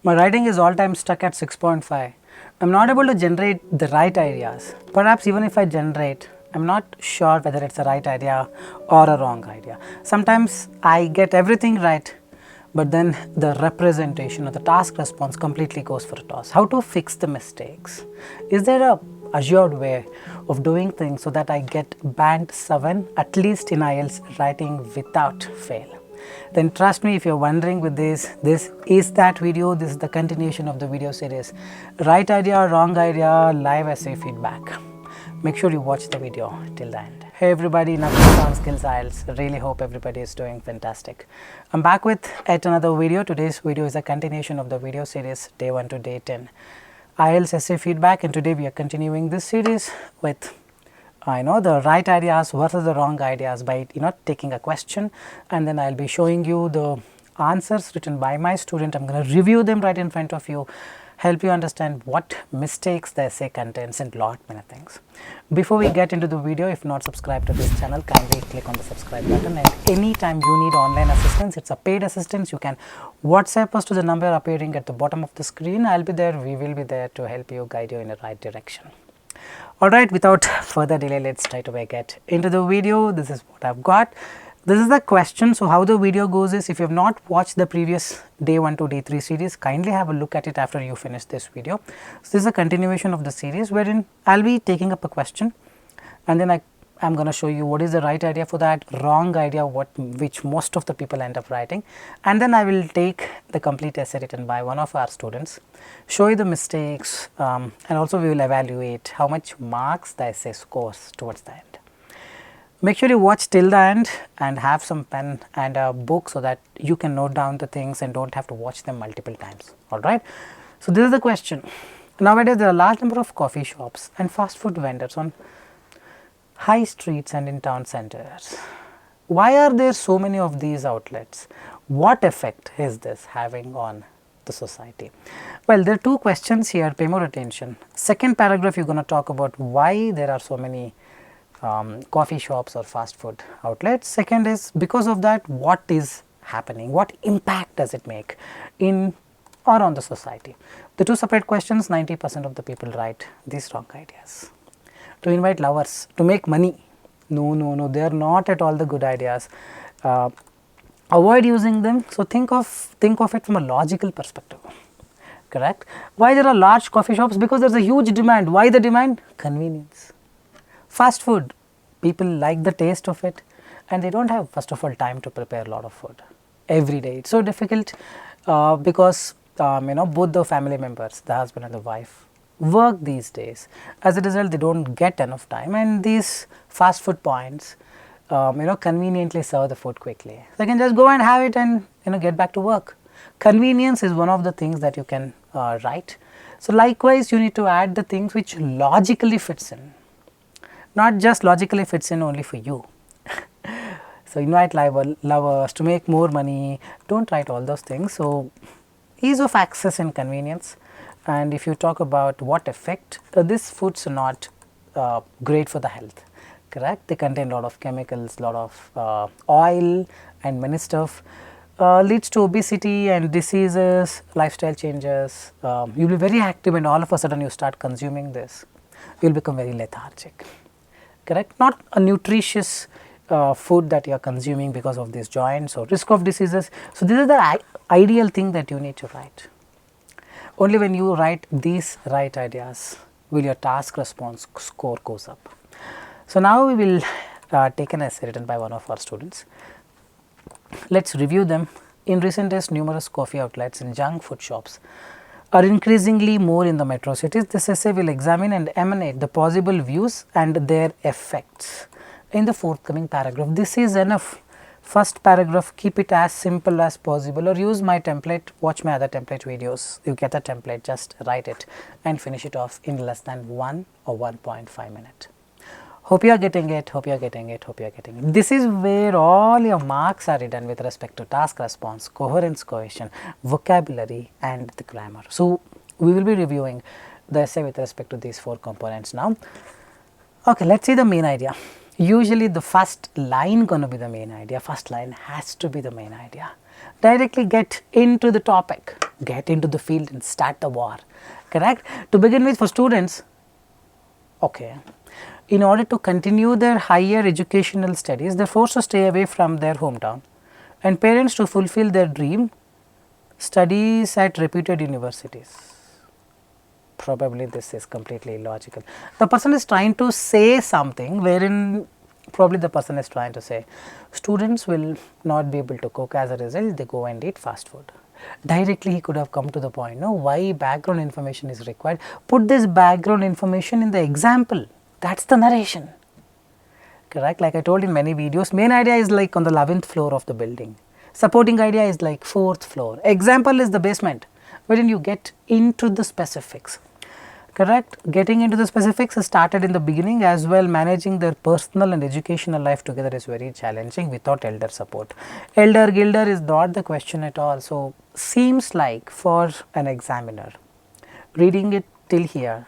My writing is all time stuck at 6.5. I'm not able to generate the right ideas. Perhaps even if I generate, I'm not sure whether it's a right idea or a wrong idea. Sometimes I get everything right, but then the representation or the task response completely goes for a toss. How to fix the mistakes? Is there a assured way of doing things so that I get band 7 at least in IELTS writing without fail? Then trust me, if you're wondering with this is that video. This is the continuation of the video series, right idea, wrong idea, live essay feedback. Make sure you watch the video till the end. Hey everybody, Navneet on Skills IELTS. Really hope everybody is doing fantastic. I'm back with yet another video. Today's video is a continuation of the video series, day 1 to day 10. IELTS essay feedback, and today we are continuing this series with the right ideas versus the wrong ideas by taking a question, and then I'll be showing you the answers written by my student. I'm going to review them right in front of you, help you understand what mistakes the essay contains and lot many things. Before we get into the video, if not subscribed to this channel, kindly click on the subscribe button, and anytime you need online assistance, it's a paid assistance, you can WhatsApp us to the number appearing at the bottom of the screen. I'll be there, we will be there to help you, guide you in the right direction. Alright, without further delay, let's try to get into the video. This is what I've got. This is the question. So, how the video goes is, if you have not watched the previous day 1 to day 3 series, kindly have a look at it after you finish this video. So, this is a continuation of the series wherein I'll be taking up a question, and then I'm going to show you what is the right idea for that, wrong idea which most of the people end up writing, and then I will take the complete essay written by one of our students, show you the mistakes, and also we will evaluate how much marks the essay scores towards the end. Make sure you watch till the end and have some pen and a book so that you can note down the things and don't have to watch them multiple times. Alright. So, this is the question. Nowadays, there are a large number of coffee shops and fast food vendors on high streets and in town centers. Why are there so many of these outlets? What effect is this having on the society? Well, there are two questions here, pay more attention. Second paragraph, you're going to talk about why there are so many coffee shops or fast food outlets. Second is, because of that, what is happening? What impact does it make in or on the society? The two separate questions, 90% of the people write these wrong ideas. To invite lovers, to make money. No, they are not at all the good ideas. Avoid using them. So, think of it from a logical perspective. Correct? Why there are large coffee shops? Because there is a huge demand. Why the demand? Convenience. Fast food, people like the taste of it, and they don't have, first of all, time to prepare a lot of food every day. It's so difficult because both the family members, the husband and the wife, work these days. As a result, they don't get enough time, and these fast food points conveniently serve the food quickly. They can just go and have it and get back to work. Convenience is one of the things that you can write. So, likewise, you need to add the things which logically fits in, not just logically fits in only for you. So, invite lovers, to make more money, don't write all those things. So, ease of access and convenience. And if you talk about what effect, these foods are not great for the health, correct? They contain a lot of chemicals, lot of oil and many stuff, leads to obesity and diseases, lifestyle changes. You will be very active, and all of a sudden you start consuming this, you will become very lethargic, correct? Not a nutritious food that you are consuming because of these joints or risk of diseases. So, this is the ideal thing that you need to write. Only when you write these right ideas will your task response score goes up. So, now we will take an essay written by one of our students. Let us review them. In recent days, numerous coffee outlets and junk food shops are increasingly more in the metro cities. This essay will examine and emanate the possible views and their effects in the forthcoming paragraph. This is enough. First paragraph, keep it as simple as possible, or use my template, watch my other template videos. You get a template, just write it and finish it off in less than 1 or 1.5 minutes. Hope you are getting it, hope you are getting it, hope you are getting it. This is where all your marks are written with respect to task response, coherence, cohesion, vocabulary and the grammar. So, we will be reviewing the essay with respect to these 4 components now. Okay, let us see the main idea. Usually the first line going to be the main idea, first line has to be the main idea. Directly get into the topic, get into the field and start the war, correct? To begin with, for students, okay, in order to continue their higher educational studies, they are forced to stay away from their hometown, and parents, to fulfill their dream, studies at reputed universities. Probably this is completely illogical. The person is trying to say something wherein probably the person is trying to say students will not be able to cook, as a result they go and eat fast food. Directly he could have come to the point, no, why background information is required. Put this background information in the example, that is the narration, correct. Like I told in many videos, main idea is like on the 11th floor of the building, supporting idea is like 4th floor, example is the basement, wherein you get into the specifics, correct. Getting into the specifics is started in the beginning as well. Managing their personal and educational life together is very challenging without elder support. Elder gilder is not the question at all. So, seems like for an examiner, reading it till here,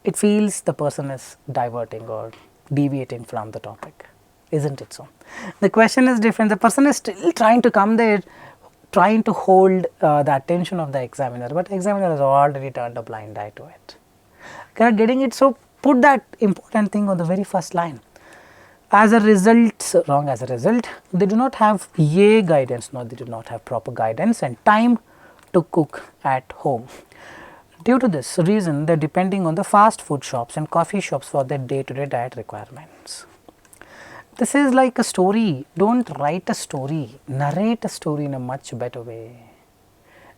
it feels the person is diverting or deviating from the topic, isn't it so? The question is different, the person is still trying to come there, trying to hold the attention of the examiner, but examiner has already turned a blind eye to it. Correct, getting it. So, put that important thing on the very first line. As a result, wrong, as a result, they do not have A guidance, no, they do not have proper guidance and time to cook at home. Due to this reason, they are depending on the fast food shops and coffee shops for their day-to-day diet requirements. This is like a story. Don't write a story, narrate a story in a much better way,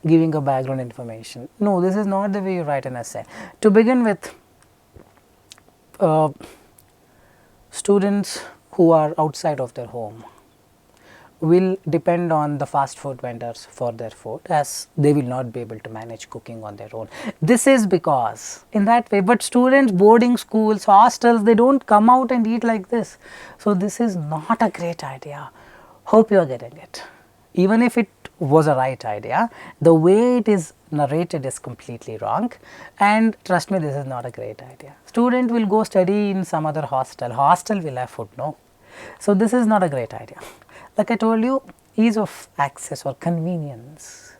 giving a background information. No, this is not the way you write an essay. To begin with, students who are outside of their home will depend on the fast food vendors for their food, as they will not be able to manage cooking on their own. This is because in that way, but students, boarding schools, hostels, they do not come out and eat like this. So, this is not a great idea. Hope you are getting it. Even if it was a right idea, the way it is narrated is completely wrong, and trust me, this is not a great idea. Student will go study in some other hostel, hostel will have food, no. So, this is not a great idea. Like I told you, ease of access or convenience,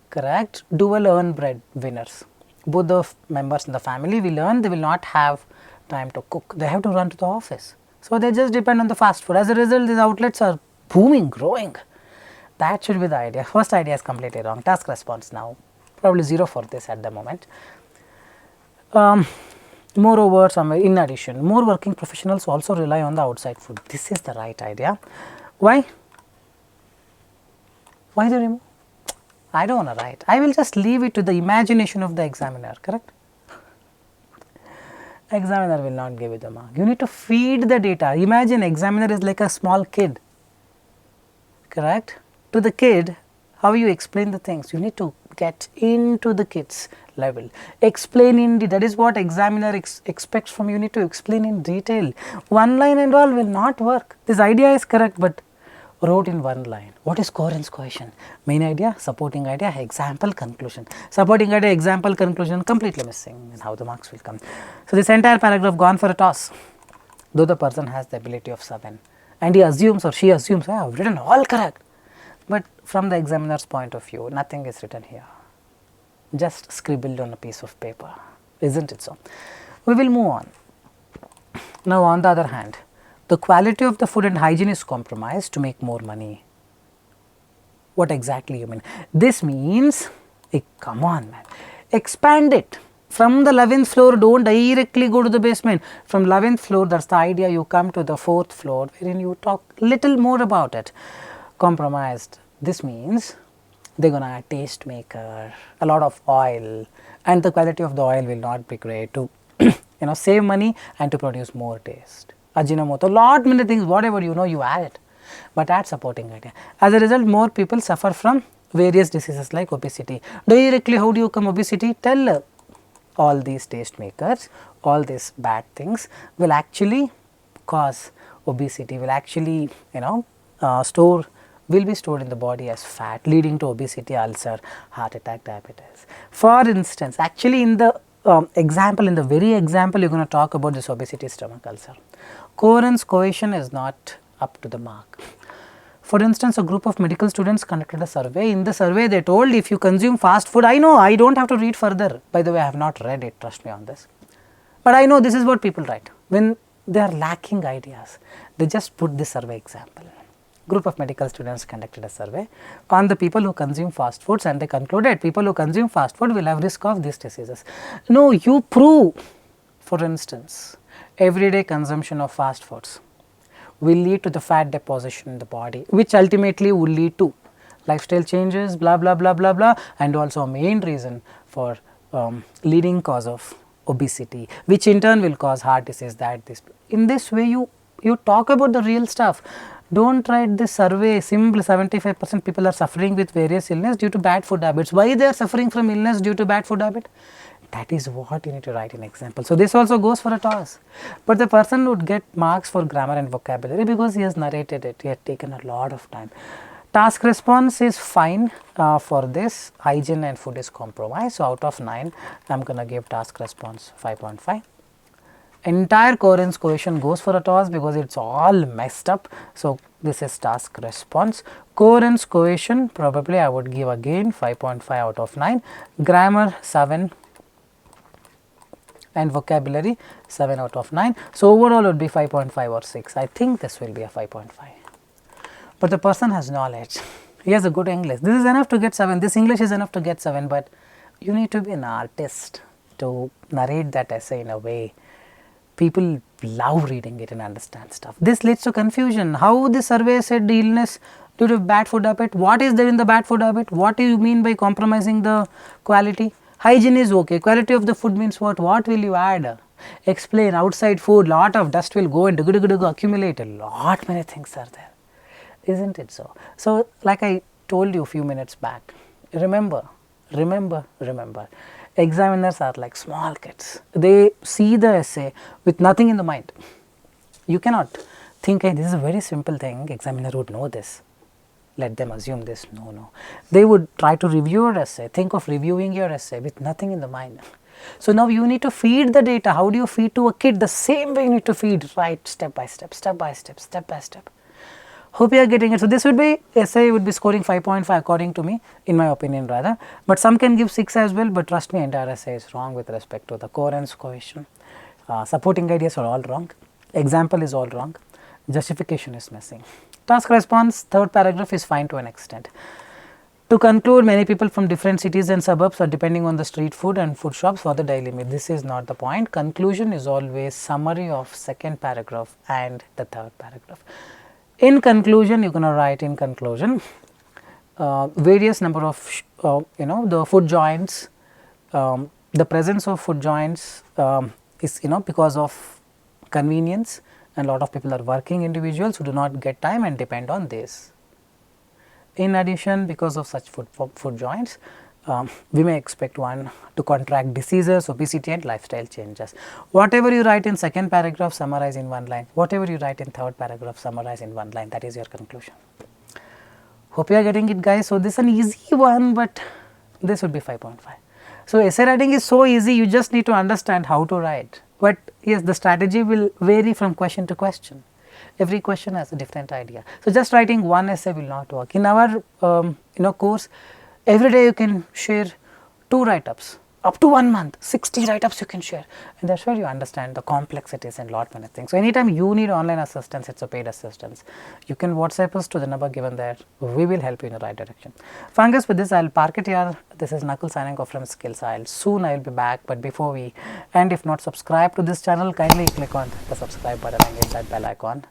correct. Dual earn bread winners, both the members in the family will earn, they will not have time to cook, they have to run to the office. So, they just depend on the fast food. As a result, these outlets are booming, growing. That should be the idea. First idea is completely wrong. Task response now, probably 0 for this at the moment. Moreover, in addition, more working professionals also rely on the outside food. This is the right idea. Why? Why the remove? I do not want to write. I will just leave it to the imagination of the examiner, correct? Examiner will not give you the mark. You need to feed the data. Imagine examiner is like a small kid, correct? To the kid, how you explain the things, you need to get into the kids level, explain in detail. That is what examiner expects from you. You need to explain in detail. One line and all will not work. This idea is correct, but wrote in one line. What is coherence cohesion? Main idea, supporting idea, example, conclusion. Supporting idea, example, conclusion completely missing, and how the marks will come. So, this entire paragraph gone for a toss, though the person has the ability of 7 and he assumes or she assumes, I have written all correct. But from the examiner's point of view, nothing is written here, just scribbled on a piece of paper, isn't it so? We will move on. Now, on the other hand, the quality of the food and hygiene is compromised to make more money. What exactly you mean? This means, come on man, expand it. From the 11th floor, do not directly go to the basement. From 11th floor, that is the idea, you come to the 4th floor, wherein you talk little more about it. Compromised, this means they are going to add taste maker, a lot of oil, and the quality of the oil will not be great to save money and to produce more taste. Ajinomoto, lot many things, whatever you add it, but add supporting idea. As a result, more people suffer from various diseases like obesity. Directly, how do you come obesity? Tell all these taste makers, all these bad things will actually cause obesity, will actually will be stored in the body as fat, leading to obesity, ulcer, heart attack, diabetes. For instance, actually in the example, in the very example you are going to talk about this obesity, stomach ulcer. Coherence cohesion is not up to the mark. For instance, a group of medical students conducted a survey. In the survey, they told if you consume fast food, I know, I don't have to read further. By the way, I have not read it, trust me on this. But I know this is what people write. When they are lacking ideas, they just put this survey example. Group of medical students conducted a survey on the people who consume fast foods, and they concluded people who consume fast food will have risk of these diseases. No, you prove, for instance, everyday consumption of fast foods will lead to the fat deposition in the body, which ultimately will lead to lifestyle changes, blah blah blah blah blah, and also a main reason for leading cause of obesity, which in turn will cause heart disease. In this way, you talk about the real stuff. Don't write this survey simple 75% people are suffering with various illness due to bad food habits. Why they are suffering from illness due to bad food habit? That is what you need to write in example. So, this also goes for a toss, but the person would get marks for grammar and vocabulary because he has narrated it, he had taken a lot of time. Task response is fine for this, hygiene and food is compromised. So, out of 9, I am going to give task response 5.5. Entire coherence cohesion goes for a toss because it is all messed up. So, this is task response. Coherence cohesion probably I would give again 5.5 out of 9, grammar 7 and vocabulary 7 out of 9. So, overall would be 5.5 or 6. I think this will be a 5.5. But the person has knowledge, he has a good English. This is enough to get 7, this English is enough to get 7, but you need to be an artist to narrate that essay in a way people love reading it and understand stuff. This leads to confusion. How the survey said the illness due to bad food habit? What is there in the bad food habit? What do you mean by compromising the quality? Hygiene is okay. Quality of the food means what? What will you add? Explain. Outside food, lot of dust will go and accumulate. A lot many things are there. Isn't it so? So, like I told you a few minutes back, remember, examiners are like small kids. They see the essay with nothing in the mind. You cannot think, hey, this is a very simple thing, examiner would know this. Let them assume this. No. They would try to review your essay, think of reviewing your essay with nothing in the mind. So, now you need to feed the data. How do you feed to a kid? The same way you need to feed, right, step by step. Hope you are getting it. So, this would be, essay would be scoring 5.5 according to me, in my opinion rather, but some can give 6 as well, but trust me, entire essay is wrong with respect to the coherence cohesion. Supporting ideas are all wrong, example is all wrong, justification is missing. Task response, third paragraph is fine to an extent. To conclude, many people from different cities and suburbs are depending on the street food and food shops for the daily meal. This is not the point. Conclusion is always summary of second paragraph and the third paragraph. In conclusion, you are going to write in conclusion various number of the food joints, the presence of food joints is because of convenience, and a lot of people are working individuals who do not get time and depend on this. In addition, because of such food joints, we may expect one to contract diseases, obesity and lifestyle changes. Whatever you write in second paragraph, summarize in one line. Whatever you write in third paragraph, summarize in one line. That is your conclusion. Hope you are getting it, guys. So, this is an easy one, but this would be 5.5. So, essay writing is so easy, you just need to understand how to write. But yes, the strategy will vary from question to question. Every question has a different idea. So, just writing one essay will not work. In our course, every day you can share 2 write-ups, up to 1 month, 60 write-ups you can share, and that is where you understand the complexities and lot many things. So, anytime you need online assistance, it is a paid assistance. You can WhatsApp us to the number given there, we will help you in the right direction. Fungus, with this I will park it here. This is Nakul signing off from Skillsile. Soon I will be back, but before we end, if not subscribe to this channel, kindly click on the subscribe button and hit that bell icon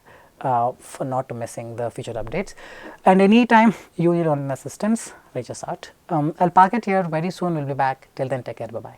for not missing the future updates. And anytime you need online assistance, reach us out. I will park it here. Very soon we will be back. Till then, take care. Bye bye.